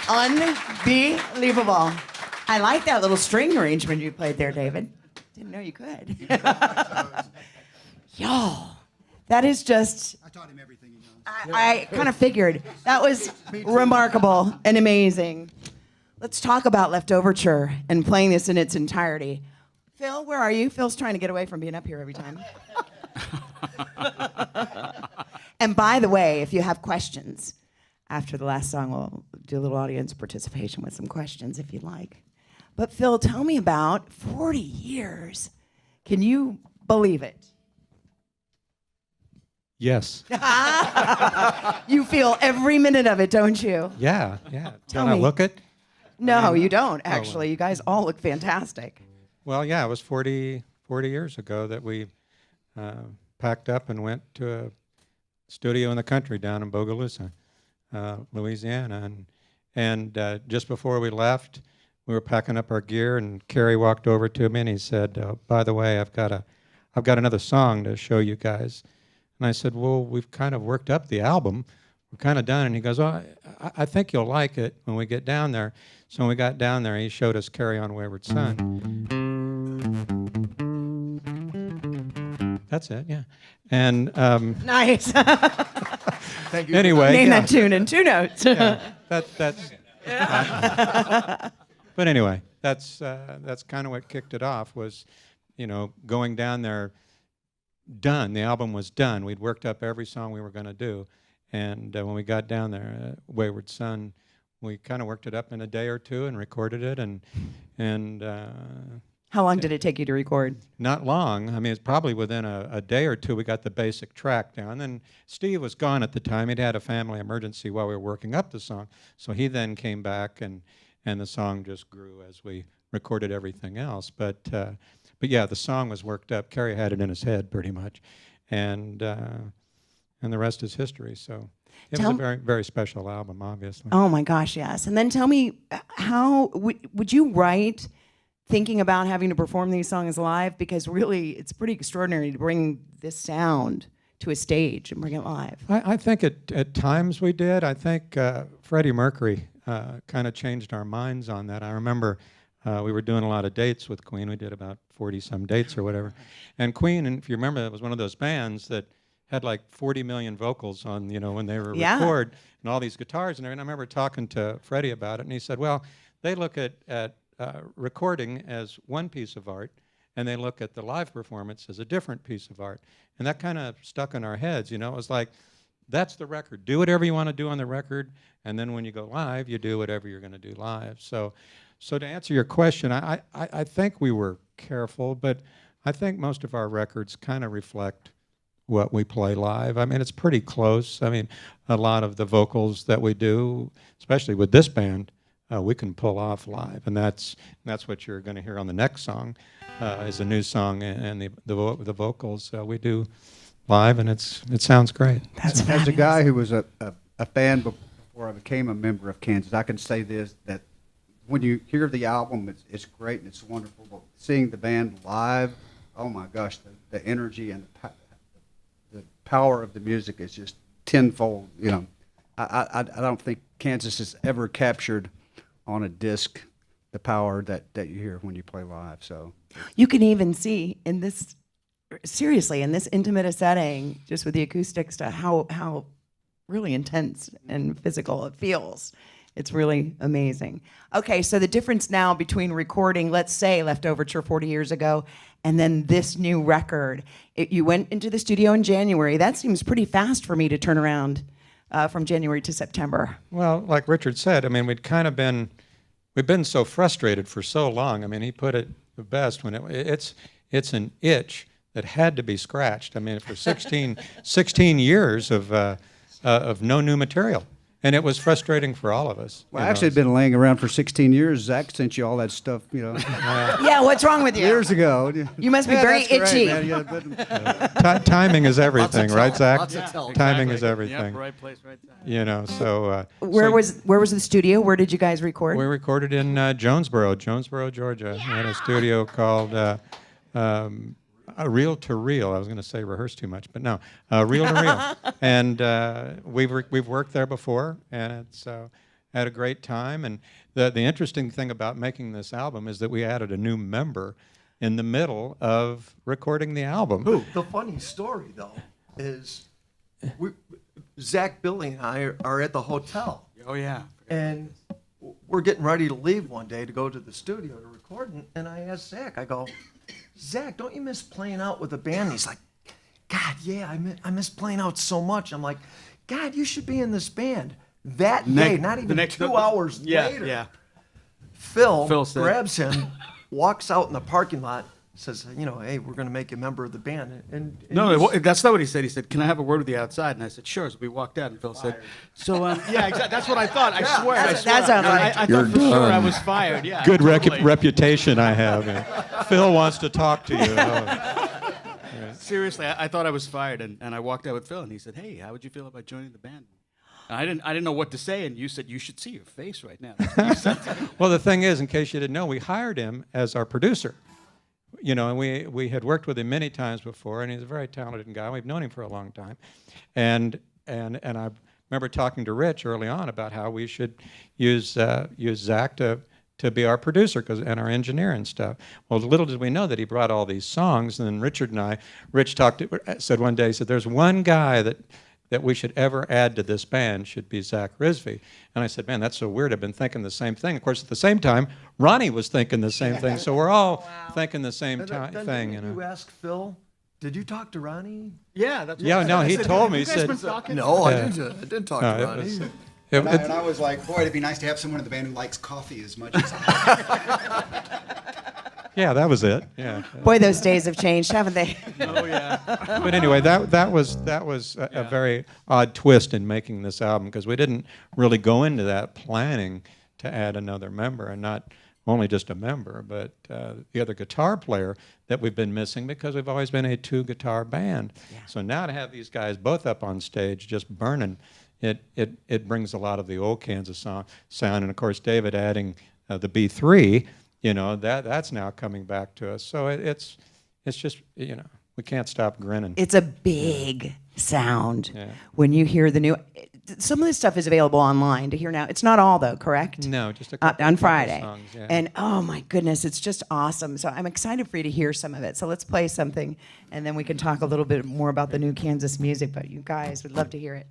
Unbelievable. I like that little string arrangement you played there, David. Didn't know you could. Y'all, that is just... I taught him everything he knows. I kind of figured. That was remarkable and amazing. Let's talk about Leftoverture and playing this in its entirety. Phil, where are you? Phil's trying to get away from being up here every time. And by the way, if you have questions, after the last song, we'll do a little audience participation with some questions if you'd like. But Phil, tell me about 40 years. Can you believe it? Yes. You feel every minute of it, don't you? Yeah. Tell Don't I me. look it? No, you don't, actually. You guys all look fantastic. Well, yeah, it was 40 years ago that we packed up and went to a studio in the country down in Bogalusa, Louisiana. And just before we left, we were packing up our gear, and Kerry walked over to me and he said, by the way, I've got another song to show you guys. And I said, well, we've kind of worked up the album. We're kind of done. And he goes, oh, I think you'll like it when we get down there. So when we got down there, he showed us Carry On Wayward Son. That's it, yeah. And Nice. Thank you. anyway, Name yeah, that tune in 2 notes. yeah, that's. But anyway, that's kind of what kicked it off. Was, going down there. Done. The album was done. We'd worked up every song we were going to do, and when we got down there, Wayward Son, we kind of worked it up in a day or two and recorded it, and How long did it take you to record? not long. I mean, it's probably within a day or two we got the basic track down. And Steve was gone at the time. He'd had a family emergency while we were working up the song, so he then came back, and the song just grew as we recorded everything else. But yeah, the song was worked up. Kerry had it in his head pretty much, and the rest is history. So it was a very, very special album, obviously. Oh my gosh, yes. And then tell me, how would you write thinking about having to perform these songs live? Because really, it's pretty extraordinary to bring this sound to a stage and bring it live. I think at times we did. I think Freddie Mercury kind of changed our minds on that. I remember we were doing a lot of dates with Queen. We did about 40-some dates or whatever. And Queen, and if you remember, it was one of those bands that had like 40 million vocals on, when they were record, and all these guitars and everything. I remember talking to Freddie about it, and he said, well, they look at recording as one piece of art, and they look at the live performance as a different piece of art. And that kind of stuck in our heads, It was like, that's the record. Do whatever you want to do on the record, and then when you go live, you do whatever you're going to do live. So to answer your question, I think we were careful, but I think most of our records kind of reflect what we play live. I mean, it's pretty close. I mean, a lot of the vocals that we do, especially with this band, we can pull off live, and that's what you're going to hear on the next song, is a new song, and the vocals we do live, and it sounds great. That's As a guy who was a fan before I became a member of Kansas, I can say this, that when you hear the album, it's great and it's wonderful, but seeing the band live, oh my gosh, the energy and the power of the music is just tenfold. I don't think Kansas has ever captured on a disc the power that you hear when you play live. So You can even see in this, seriously, in this intimate a setting, just with the acoustic stuff, how really intense and physical it feels. It's really amazing. Okay, so the difference now between recording, let's say, Leftoverture 40 years ago, and then this new record. You went into the studio in January. That seems pretty fast for me to turn around from January to September. Well, like Richard said, I mean, we've been so frustrated for so long. I mean, he put it the best when it's an itch that had to be scratched. I mean, for 16 years of no new material. And it was frustrating for all of us. Well, actually, it's been laying around for 16 years. Zach sent you all that stuff, Yeah, what's wrong with you? years ago. You must be very that's itchy. great, man. Yeah, Timing is everything, right, Zach? Lots of talent. Timing Exactly. is everything. Yep, right place, right time. So Where was the studio? Where did you guys record? we recorded in Jonesboro, Georgia. We had a studio called Reel to Reel. I was going to say rehearse too much, but no, Reel to Reel. And we've worked there before, and had a great time. And the interesting thing about making this album is that we added a new member in the middle of recording the album. Who? The funny story, though, is Zach, Billy, and I are at the hotel. Oh, yeah. And we're getting ready to leave one day to go to the studio to record. And I asked Zach, I go, Zach, don't you miss playing out with the band? And he's like, God, yeah, I miss playing out so much. I'm like, God, you should be in this band. That day, not even 2 hours later, Yeah. Phil said- grabs him, walks out in the parking lot, says, hey, we're going to make you a member of the band. And No, that's not what he said. He said, "Can I have a word with you outside?" And I said, "Sure." So we walked out, and Phil said, "So, yeah, exactly. That's what I thought. I swear. I swear. that sounds like I thought for sure I was fired. Yeah. Good totally. reputation I have. Yeah. Phil wants to talk to you. Oh. Seriously, I thought I was fired, and I walked out with Phil, and he said, "Hey, how would you feel about joining the band?" And I didn't know what to say, and you said, "You should see your face right now." That's what you said to me. Well, the thing is, in case you didn't know, we hired him as our producer. And we had worked with him many times before, and he's a very talented guy. We've known him for a long time, and I remember talking to Rich early on about how we should use Zach to be our producer and our engineer and stuff. Well, little did we know that he brought all these songs, and then Rich said one day, he said, "There's one guy that we should ever add to this band should be Zach Risby." And I said, "Man, that's so weird. I've been thinking the same thing." Of course, at the same time, Ronnie was thinking the same thing. So we're all thinking the same then thing. didn't you ask Phil, did you talk to Ronnie? Yeah, that's. Yeah, what no, I he said, told me. "You He guys said, been talking?" No, Yeah. I didn't talk No, to it Ronnie. was- And I was like, boy, it'd be nice to have someone in the band who likes coffee as much as I. yeah, that was it. Yeah. Boy, those days have changed, haven't they? Oh yeah. But anyway, that was a very odd twist in making this album, because we didn't really go into that planning to add another member, and not only just a member, but the other guitar player that we've been missing, because we've always been a 2-guitar band. Yeah. So now to have these guys both up on stage just burning, it brings a lot of the old Kansas sound, and of course David adding the B3, that's now coming back to us. So it's just we can't stop grinning. It's a big sound Yeah. when you hear the new. Some of this stuff is available online to hear now. It's not all, though, correct? No, just a On couple Friday. songs, yeah. And oh my goodness, it's just awesome. So I'm excited for you to hear some of it. So let's play something, and then we can talk a little bit more about the new Kansas music. But you guys would love to hear it.